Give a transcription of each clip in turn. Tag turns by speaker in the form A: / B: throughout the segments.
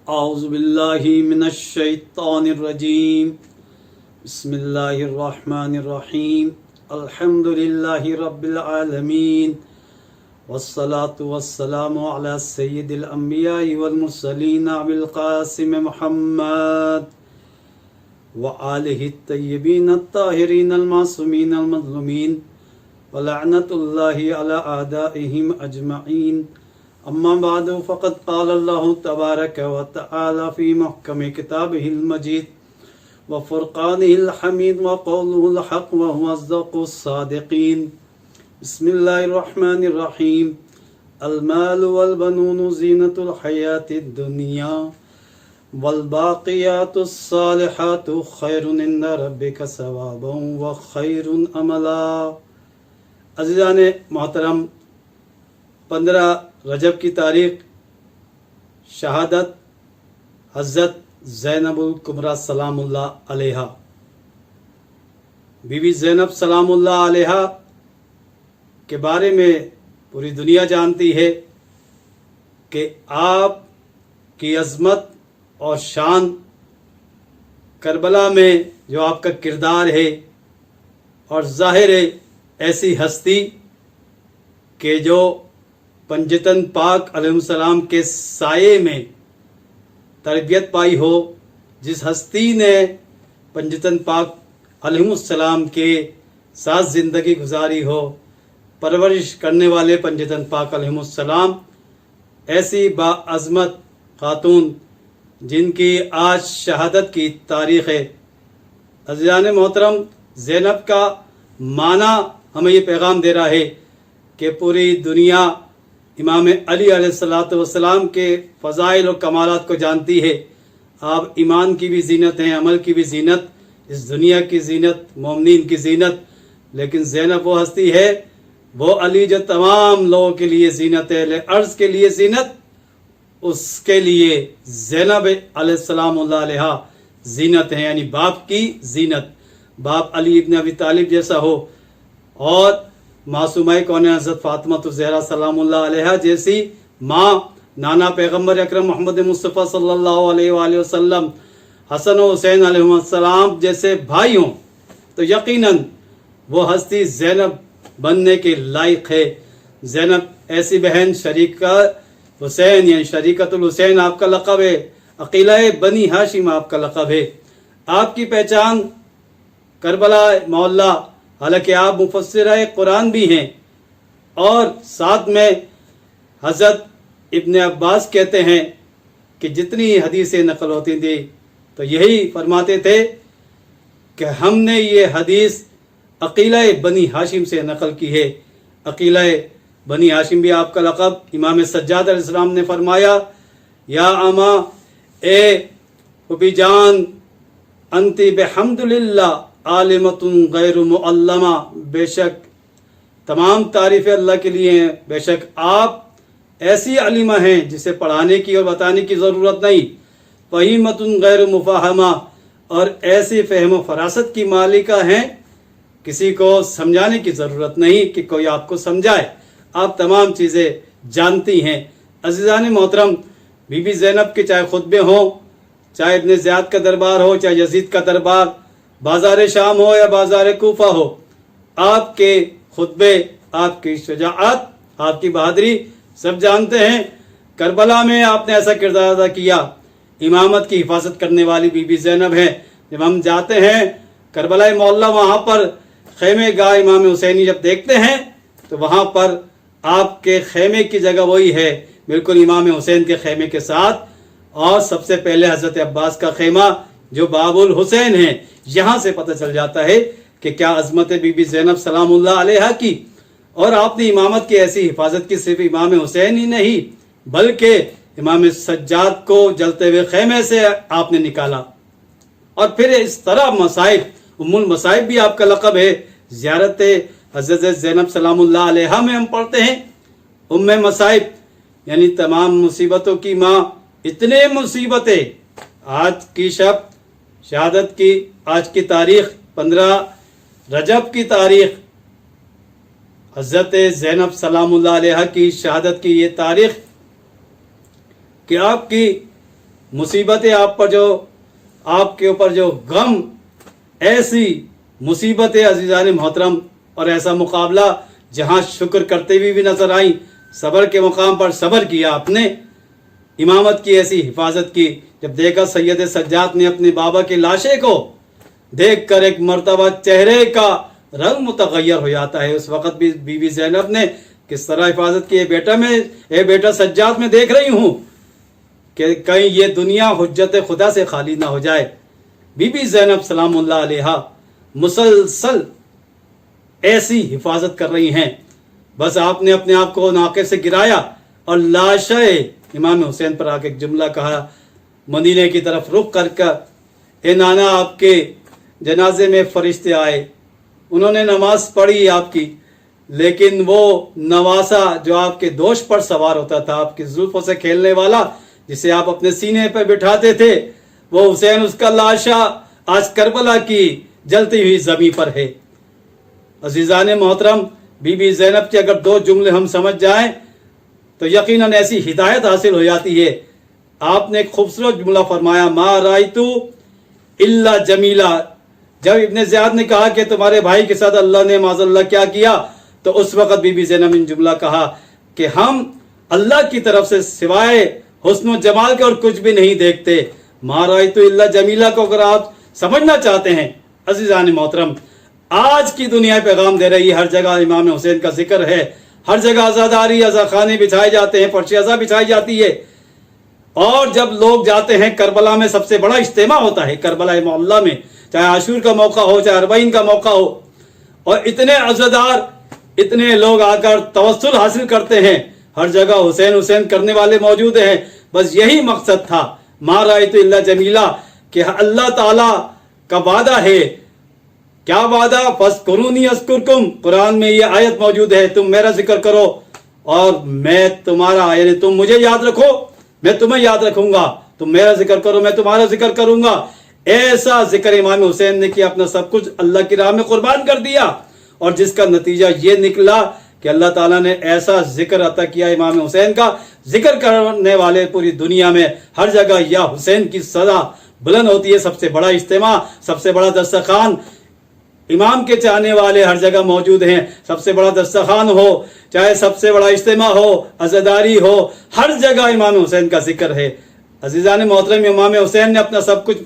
A: اعوذ باللہ من الشیطان الرجیم بسم اللہ الرحمن الرحیم الحمد للہ رب العالمین والصلاة والسلام علی سید الانبیاء والمرسلین ابی القاسم محمد وآلہ الطیبین الطاہرین المعصومین المظلومین ولعنت اللہ علی اعدائہم اجمعین اما بعد فقد قال اللہ تبارک وتعالی فی محکم کتابہ المجید وفرقانہ الحمید وقولہ الحق وهو اصدق الصادقین بسم اللہ الرحمن الرحیم المال والبنون زینۃ الحیاة الدنیا والباقیات الصالحات خیر عند ربک ثوابا وخیر املا۔ عزیزان محترم، 15 رجب کی تاریخ شہادت حضرت زینب الکبریٰ سلام اللہ علیہا۔ بی بی زینب سلام اللہ علیہا کے بارے میں پوری دنیا جانتی ہے کہ آپ کی عظمت اور شان، کربلا میں جو آپ کا کردار ہے، اور ظاہر ہے ایسی ہستی کہ جو پنجتن پاک علیہ السلام کے سائے میں تربیت پائی ہو، جس ہستی نے پنجتن پاک علیہ السلام کے ساتھ زندگی گزاری ہو، پرورش کرنے والے پنجتن پاک علیہ السلام، ایسی باعظمت خاتون جن کی آج شہادت کی تاریخ ہے۔ عزیزان محترم، زینب کا معنی ہمیں یہ پیغام دے رہا ہے کہ پوری دنیا امام علی علیہ السلام کے فضائل و کمالات کو جانتی ہے۔ آپ ایمان کی بھی زینت ہیں، عمل کی بھی زینت، اس دنیا کی زینت، مومنین کی زینت، لیکن زینب وہ ہستی ہے، وہ علی جو تمام لوگوں کے لیے زینت ہے، عرض کے لیے زینت، اس کے لیے زینب علیہ السلام اللہ علیہ زینت ہے، یعنی باپ کی زینت۔ باپ علی ابن ابی طالب جیسا ہو، اور معصومہ کون حضرت فاطمہ الزہرا سلام اللہ علیہ جیسی ماں، نانا پیغمبر اکرم محمد مصطفیٰ صلی اللہ علیہ وآلہ وسلم، حسن و حسین علیہ السلام جیسے بھائی ہوں، تو یقیناً وہ ہستی زینب بننے کے لائق ہے۔ زینب ایسی بہن، شریکہ حسین یعنی شریکت الحسین آپ کا لقب ہے، عقیلہ بنی ہاشم آپ کا لقب ہے۔ آپ کی پہچان کربلا معلیٰ، حالانکہ آپ مفسرہ قرآن بھی ہیں، اور ساتھ میں حضرت ابن عباس کہتے ہیں کہ جتنی حدیثیں نقل ہوتی تھی تو یہی فرماتے تھے کہ ہم نے یہ حدیث عقیلہ بنی ہاشم سے نقل کی ہے۔ عقیلہ بنی ہاشم بھی آپ کا لقب۔ امام سجاد علیہ السلام نے فرمایا، یا اما، اے پھوپھی جان، انتی بحمد للہ عالمۃ غیر معلمہ، بے شک تمام تعریفیں اللہ کے لیے ہیں، بے شک آپ ایسی عالمہ ہیں جسے پڑھانے کی اور بتانے کی ضرورت نہیں، فہیمۃ غیر مفاہمہ، اور ایسی فہم و فراست کی مالکہ ہیں، کسی کو سمجھانے کی ضرورت نہیں کہ کوئی آپ کو سمجھائے، آپ تمام چیزیں جانتی ہیں۔ عزیزان محترم، بی بی زینب کے چاہے خطبے ہوں، چاہے ابن زیاد کا دربار ہو، چاہے یزید کا دربار، بازار شام ہو یا بازار کوفہ ہو، آپ کے خطبے، آپ کی شجاعت، آپ کی بہادری سب جانتے ہیں۔ کربلا میں آپ نے ایسا کردار ادا کیا، امامت کی حفاظت کرنے والی بی بی زینب ہے۔ جب ہم جاتے ہیں کربلا معلیٰ، وہاں پر خیمے گاہ امام حسینی جب دیکھتے ہیں تو وہاں پر آپ کے خیمے کی جگہ وہی ہے، بالکل امام حسین کے خیمے کے ساتھ، اور سب سے پہلے حضرت عباس کا خیمہ جو باب الحسین ہے۔ یہاں سے پتہ چل جاتا ہے کہ کیا عظمت بی بی زینب سلام اللہ علیہ کی، اور آپ نے امامت کی ایسی حفاظت کی، صرف امام حسین ہی نہیں بلکہ امام سجاد کو جلتے ہوئے خیمے سے آپ نے نکالا۔ اور پھر اس طرح مصائب، ام المصائب بھی آپ کا لقب ہے۔ زیارت حضرت زینب سلام اللہ علیہ میں ہم پڑھتے ہیں ام مصائب، یعنی تمام مصیبتوں کی ماں۔ اتنے مصیبتیں، آج کی شب شہادت کی، آج کی تاریخ 15 رجب کی تاریخ، حضرت زینب سلام اللہ علیہ کی شہادت کی یہ تاریخ کہ آپ کی मुसीबतें आप पर जो आपके ऊपर जो गम, ऐसी मुसीबतें अजीज़ान मोहतरम, और ऐसा मुकाबला जहाँ शुक्र करते हुए भी नजर आई, सब्र के मुकाम पर सब्र किया आपने, इमामत की ऐसी हिफाजत की। जब देखा सैयद सज्जाद ने अपने बाबा के लाशे को देखकर एक मर्तबा चेहरे का रंग मुतगय्यर हो जाता है, उस वक़्त भी बीबी ज़ैनब ने किस तरह हिफाजत की। ए बेटा सज्जाद में देख रही हूँ कि कहीं ये दुनिया हुज्जत खुदा से खाली ना हो जाए। बीबी ज़ैनब सलामुल्लाह अलैहा मुसलसल ऐसी हिफाजत कर रही हैं। बस आपने अपने आप को नाके से गिराया और लाशे इमाम हुसैन पर आके एक जुमला कहा, मदीने की तरफ रुख कर ए नाना, आपके जनाजे में फरिश्ते आए, उन्होंने नमाज पढ़ी आपकी, लेकिन वो नवासा जो आपके दोष पर सवार होता था, आपकी जुल्फों से खेलने वाला, जिसे आप अपने सीने पर बिठाते थे, वो हुसैन, उसका लाशा आज करबला की जलती हुई जमी पर है। अजीज़ान मोहतरम, बीबी ज़ैनब के अगर दो जुमले हम समझ जाएं तो यकीनन ऐसी हिदायत हासिल हो जाती है। आपने एक खूबसूरत जुमला फरमाया, मा रायतु इल्ला जमीला। जब इब्ने ज़ियाद ने कहा कि तुम्हारे भाई के साथ अल्लाह ने माज़अल्लाह क्या किया, तो उस वक़्त बीबी ज़ैनब ने जुमला कहा कि हम अल्लाह की तरफ से सिवाय हुस्न जमाल के और कुछ भी नहीं देखते। मा रायतु इल्ला जमीला को अगर आप समझना चाहते हैं अज़ीज़ान मोहतरम, आज की दुनिया पैगाम दे रही है, हर जगह इमाम हुसैन का जिक्र है, हर जगह आज़ादारी, अज़ाखाने बिछाए जाते हैं, पर्ची अज़ा बिछाई जाती है। और जब लोग जाते हैं करबला में, सबसे बड़ा इज्तिमा होता है करबला मोहल्ला में, चाहे आशूर का मौका हो, चाहे अरबईन का मौका हो, और इतने अज़ादार, इतने लोग आकर तवस्सुल हासिल करते हैं, हर जगह हुसैन हुसैन करने वाले मौजूद हैं। बस यही मकसद था, मा रायतु इल्ला जमीला, कि अल्लाह ताला का वादा है। क्या वादा? फज़कुरूनी अज़कुरकुम, कुरान में ये आयत मौजूद है, तुम मेरा जिक्र करो और मैं तुम्हारा, यानी तुम मुझे याद रखो, मैं तुम्हें याद रखूंगा, तुम मेरा जिक्र करो, मैं तुम्हारा जिक्र करूंगा। ऐसा जिक्र इमाम हुसैन ने किया, अपना सब कुछ अल्लाह की राह में कुर्बान कर दिया, और जिसका नतीजा ये निकला कि अल्लाह ताला ने ऐसा जिक्र अता किया इमाम हुसैन का, जिक्र करने वाले पूरी दुनिया में हर जगह या हुसैन की सदा बुलंद होती है। सबसे बड़ा इज्तिमा, सबसे बड़ा दस्तरखान, इमाम के चाहने वाले हर जगह मौजूद हैं। सबसे बड़ा दस्तरखान हो, चाहे सबसे बड़ा इज्तिमा हो, अज़ादारी हो, हर जगह इमाम हुसैन का जिक्र है। अजीज़ान मोहतरम, इमाम हुसैन ने अपना सब कुछ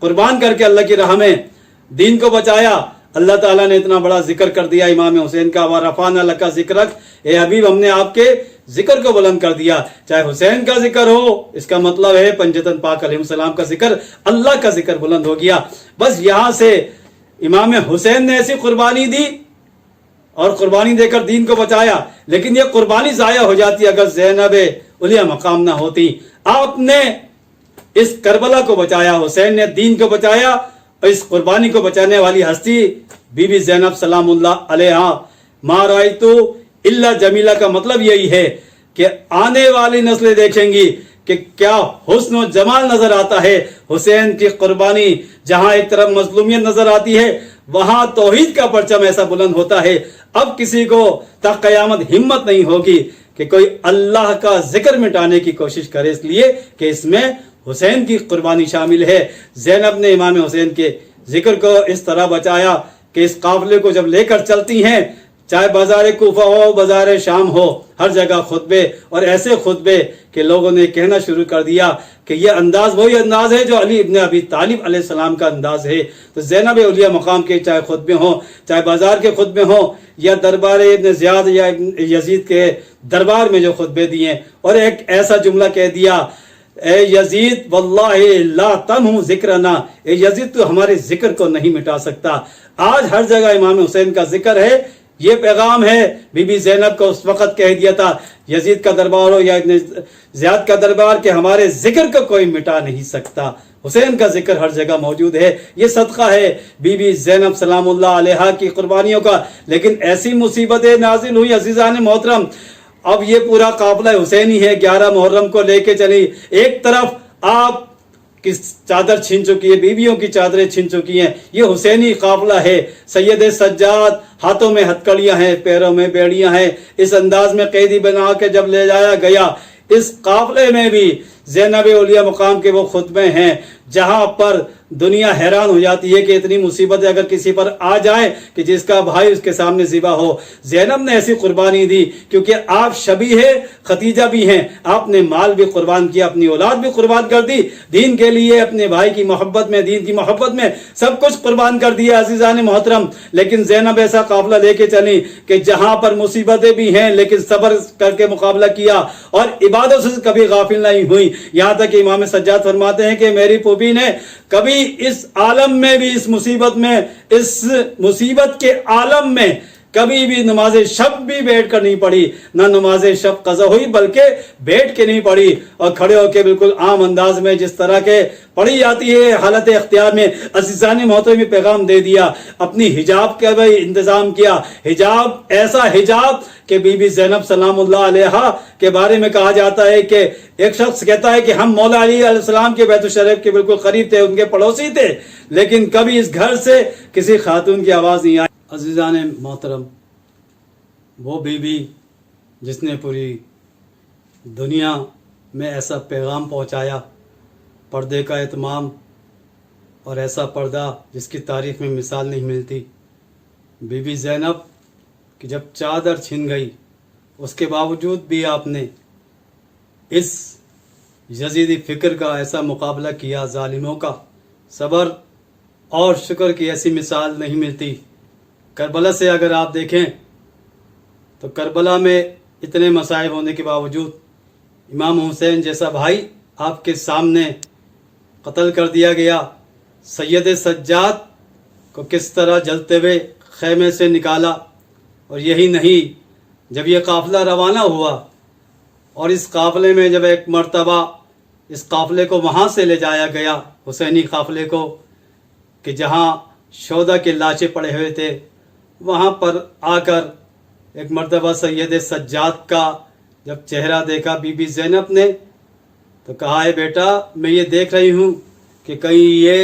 A: कुर्बान करके अल्लाह की राह में दीन को बचाया। अल्लाह ताला ने इतना बड़ा जिक्र कर दिया इमाम हुसैन का, व रफ़अना लका ज़िक्रक, ए हबीब, हमने आपके जिक्र को बुलंद कर दिया। चाहे हुसैन का जिक्र हो, इसका मतलब है पंजतन पाक अलैहिस्सलाम का जिक्र, अल्लाह का जिक्र बुलंद हो गया। बस यहाँ से इमाम हुसैन ने ऐसी कुर्बानी दी और कुर्बानी देकर दीन को बचाया, लेकिन ये कुर्बानी ज़ाया हो जाती अगर ज़ैनब उलिया मकाम ना होती। आपने इस करबला को बचाया, हुसैन ने दीन को बचाया, और इस कुर्बानी को बचाने वाली हस्ती बीबी ज़ैनब सलामुल्लाह अलैहा। मा रायतु इल्ला जमीला का मतलब यही है कि आने वाली नस्लें देखेंगी कि क्या हुस्न और जमाल नजर आता है। हुसैन की कुर्बानी, जहां एक तरफ मजलूमियत नजर आती है, वहां तौहीद का परचम ऐसा बुलंद होता है। अब किसी को तक कयामत हिम्मत नहीं होगी कि कोई अल्लाह का जिक्र मिटाने की कोशिश करे, इसलिए कि इसमें हुसैन की कुर्बानी शामिल है। ज़ैनब ने इमाम हुसैन के जिक्र को इस तरह बचाया कि इस काफिले को जब लेकर चलती हैं, चाहे बाजार कूफा हो, बाजार शाम हो, हर जगह खुतबे, और ऐसे खुतबे कि लोगों ने कहना शुरू कर दिया कि यह अंदाज वही अंदाज है जो अली इब्न अबी तालिब अलैहिस्सलाम का अंदाज है। तो ज़ैनब उलिया मकाम के चाहे खुतबे हों, चाहे बाजार के खुतबे हों, या दरबार इब्न ज़ियाद या यजीद के दरबार में जो खुतबे दिए, और एक ऐसा जुमला कह दिया, ए यजीद वल्लाहि ला तमहु ज़िक्रना, ए यजीद तो हमारे जिक्र को नहीं मिटा सकता। आज हर जगह इमाम हुसैन का जिक्र है। ये पैगाम है बीबी ज़ैनब को उस वक़्त कह दिया था, यजीद का दरबार हो या इब्न ज़ियाद का दरबार, कि हमारे जिक्र को कोई मिटा नहीं सकता। हुसैन का जिक्र हर जगह मौजूद है। ये सदका है बीबी ज़ैनब सलामुल्लाह अलैहा की कुर्बानियों का। लेकिन ऐसी मुसीबतें नाजिल हुई अज़ीज़ान मोहतरम, अब ये पूरा काफिला हुसैनी है, 11 मुहर्रम को लेके चली। एक तरफ आप की चादर छीन चुकी है, बीवियों की चादरें छीन चुकी हैं, ये हुसैनी काफिला है। सैयद सज्जाद हाथों में हथकड़ियां हैं, पैरों में बेड़ियां हैं, इस अंदाज में कैदी बना के जब ले जाया गया, इस काफिले में भी ज़ैनब औलिया मकाम के वो खुतबे हैं जहां पर दुनिया हैरान हो जाती है कि इतनी मुसीबतें अगर किसी पर आ जाए कि जिसका भाई उसके सामने ज़िबा हो। ज़ैनब ने ऐसी कुर्बानी दी क्योंकि आप शबी है खतीजा भी हैं, आपने माल भी कुर्बान किया, अपनी औलाद भी कुर्बान कर दी दीन के लिए, अपने भाई की मोहब्बत में, दीन की मोहब्बत में सब कुछ कुर्बान कर दिया अजीज़ान मोहतरम। लेकिन ज़ैनब ऐसा काफिला लेके चली कि जहां पर मुसीबतें भी हैं लेकिन सब्र करके मुकाबला किया और इबादत से कभी गाफिल नहीं हुई। यहां तक कि इमाम सज्जाद फरमाते हैं कि मेरी पुबी ने कभी इस आलम में भी, इस मुसीबत में, इस मुसीबत के आलम में कभी भी नमाज शब भी बैठ कर नहीं पढ़ी, ना नमाज शब कज़ा हुई बल्कि बैठ के नहीं पढ़ी और खड़े होकर बिल्कुल आम अंदाज में जिस तरह के पढ़ी जाती है हालत इख्तियार में अज़ीज़ान मोहतरम में पैगाम दे दिया। अपनी हिजाब का भी इंतजाम किया, हिजाब ऐसा हिजाब कि बीबी ज़ैनब सलामुल्लाह अलैहा के बारे में कहा जाता है कि एक शख्स कहता है कि हम मौला अली अलैहिस्सलाम के बैतुल शरीफ के बिल्कुल करीब थे, उनके पड़ोसी थे, लेकिन कभी इस घर से किसी खातून की आवाज़ नहीं आई। अज़ीज़ान मोहतरम, वो बीबी जिसने पूरी दुनिया में ऐसा पैगाम पहुंचाया, पर्दे का एहतमाम और ऐसा पर्दा जिसकी तारीख़ में मिसाल नहीं मिलती। बीबी ज़ैनब कि जब चादर छिन गई उसके बावजूद भी आपने इस यजीदी फ़िक्र का ऐसा मुकाबला किया, जालिमों का सब्र और शुक्र की ऐसी मिसाल नहीं मिलती। करबला से अगर आप देखें तो करबला में इतने मसाइब होने के बावजूद इमाम हुसैन जैसा भाई आपके सामने कत्ल कर दिया गया। सैयद सज्जाद को किस तरह जलते हुए खैमे से निकाला। और यही नहीं, जब ये काफ़िला रवाना हुआ और इस काफ़िले में जब एक मर्तबा इस काफ़िले को वहाँ से ले जाया गया, हुसैनी काफ़िले को, कि जहाँ शोदा के लाशें पड़े हुए थे, वहाँ पर आकर एक मर्तबा सैयद सज्जाद का जब चेहरा देखा बीबी ज़ैनब ने तो कहा है बेटा मैं ये देख रही हूँ कि कहीं ये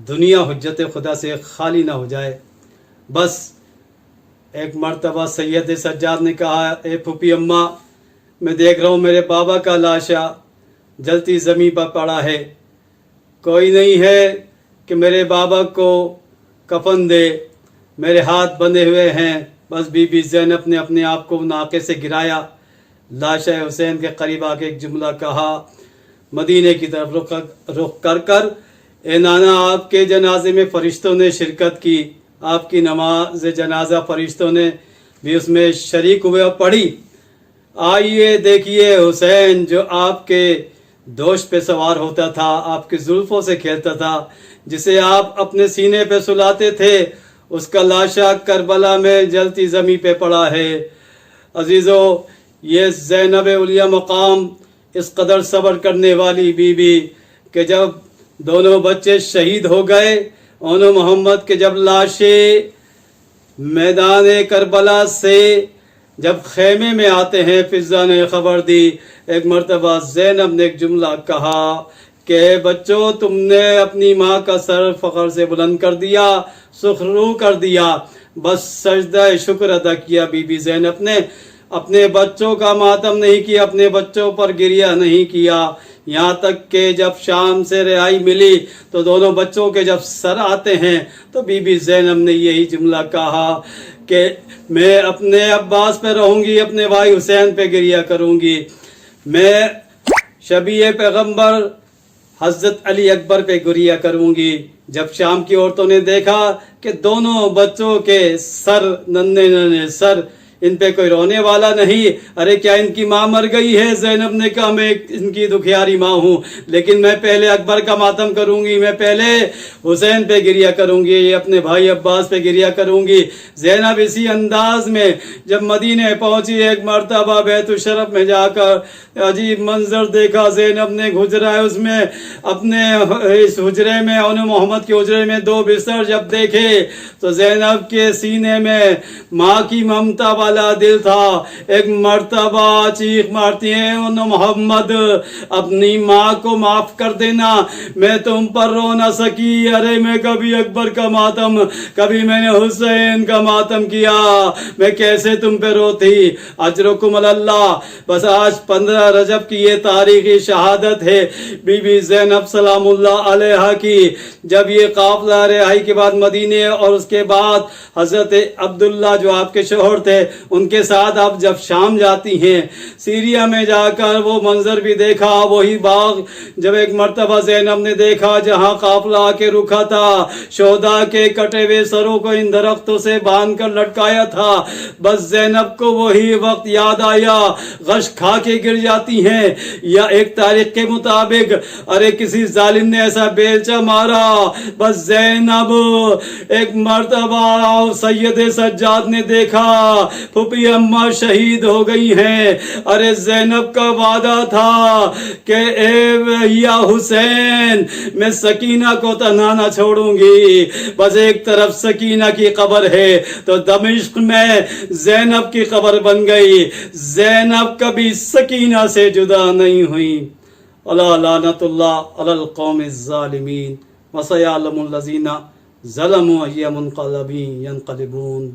A: दुनिया हुज्जत खुदा से खाली ना हो जाए। बस एक मर्तबा सैयद सज्जाद ने कहा ए फूफी अम्मा मैं देख रहा हूँ मेरे बाबा का लाशा जलती ज़मीन पर पड़ा है, कोई नहीं है कि मेरे बाबा को कफन दे, मेरे हाथ बंधे हुए हैं। बस बीबी ज़ैनब ने अपने आप को नाके से गिराया, लाशा हुसैन के करीब आके एक जुमला कहा, मदीने की तरफ रुख कर कर ए नाना आपके जनाजे में फ़रिश्तों ने शिरकत की, आपकी नमाज जनाजा फ़रिश्तों ने भी उसमें शरीक हुए और पढ़ी। आइए देखिए हुसैन जो आपके दोष पे सवार होता था, आपके जुल्फ़ों से खेलता था, जिसे आप अपने सीने पे सुलाते थे, उसका लाशा करबला में जलती ज़मीन पे पड़ा है। अजीज़ों, ये ज़ैनब औलिया मकाम इस कदर सब्र करने वाली बीबी कि जब दोनों बच्चे शहीद हो गए, उन्होंने मोहम्मद के जब लाशें मैदान करबला से जब खेमे में आते हैं, फिज़ा ने खबर दी। एक मर्तबा ज़ैनब ने एक जुमला कहा कि बच्चों तुमने अपनी माँ का सर फ़ख्र से बुलंद कर दिया, सुखरू कर दिया। बस सजदा शुक्र अदा किया बीबी ज़ैनब ने, अपने बच्चों का मातम नहीं किया, अपने बच्चों पर गिरिया नहीं किया। यहाँ तक कि जब शाम से रिहाई मिली तो दोनों बच्चों के जब सर आते हैं तो बीबी ज़ैनब ने यही जुमला कहा कि मैं अपने अब्बास पे रहूँगी, अपने भाई हुसैन पे गिरिया करूँगी, मैं शबीए पैगम्बर हज़रत अली अकबर पे गिरिया करूँगी। जब शाम की औरतों ने देखा कि दोनों बच्चों के सर नन्हे नन्हे सर, इन पे कोई रोने वाला नहीं, अरे क्या इनकी माँ मर गई है? ज़ैनब ने कहा मैं इनकी दुखियारी माँ हूँ, लेकिन मैं पहले अकबर का मातम करूँगी, मैं पहले हुसैन पे गिरिया करूँगी, अपने भाई अब्बास पे गिरिया करूँगी। ज़ैनब इसी अंदाज में जब मदीने पहुँची, एक मरतबा बैतुल शरफ में जाकर अजीब मंजर देखा। ज़ैनब ने हुजरा है उसमें अपने इस हुजरे में, उन्हें मोहम्मद के हुजरे में दो बिस्तर जब देखे तो ज़ैनब के सीने में माँ की ममता वाला والا دل تھا. ایک مرتبہ چیخ مارتی ہیں محمد اپنی ماں کو معاف کر دینا, میں تم پر رو نہ سکی. ارے میں کبھی اکبر کا ماتم, کبھی میں نے حسین کا ماتم کیا, میں کیسے تم پہ روتی. اجرکم اللہ. بس آج 15 رجب کی یہ تاریخی شہادت ہے بی بی زینب سلام اللہ علیہا کی. جب یہ قافلہ رہائی کے بعد مدینے اور اس کے بعد حضرت عبداللہ جو آپ کے شوہر تھے ان کے ساتھ آپ جب شام جاتی ہیں, سیریا میں جا کر وہ منظر بھی دیکھا, وہی باغ جب ایک مرتبہ زینب نے دیکھا جہاں قافلہ آ کے رکا تھا, شہداء کے کٹے ہوئے سروں کو ان درختوں سے باندھ کر لٹکایا تھا. بس زینب کو وہی وقت یاد آیا, غش کھا کے گر جاتی ہیں. یا ایک تاریخ کے مطابق ارے کسی ظالم نے ایسا بیلچہ مارا, بس زینب ایک مرتبہ سید سجاد نے دیکھا پھوپھی اماں شہید ہو گئی ہیں. ارے زینب کا وعدہ تھا کہ اے یا حسین میں سکینہ کو تنہا نہ چھوڑوں گی. بس ایک طرف سکینہ کی قبر ہے تو دمشق میں زینب کی قبر بن گئی. زینب کبھی سکینہ سے جدا نہیں ہوئی. الا لعنت اللہ علی القوم الظالمین وسيعلم الذين ظلموا أي منقلب ينقلبون.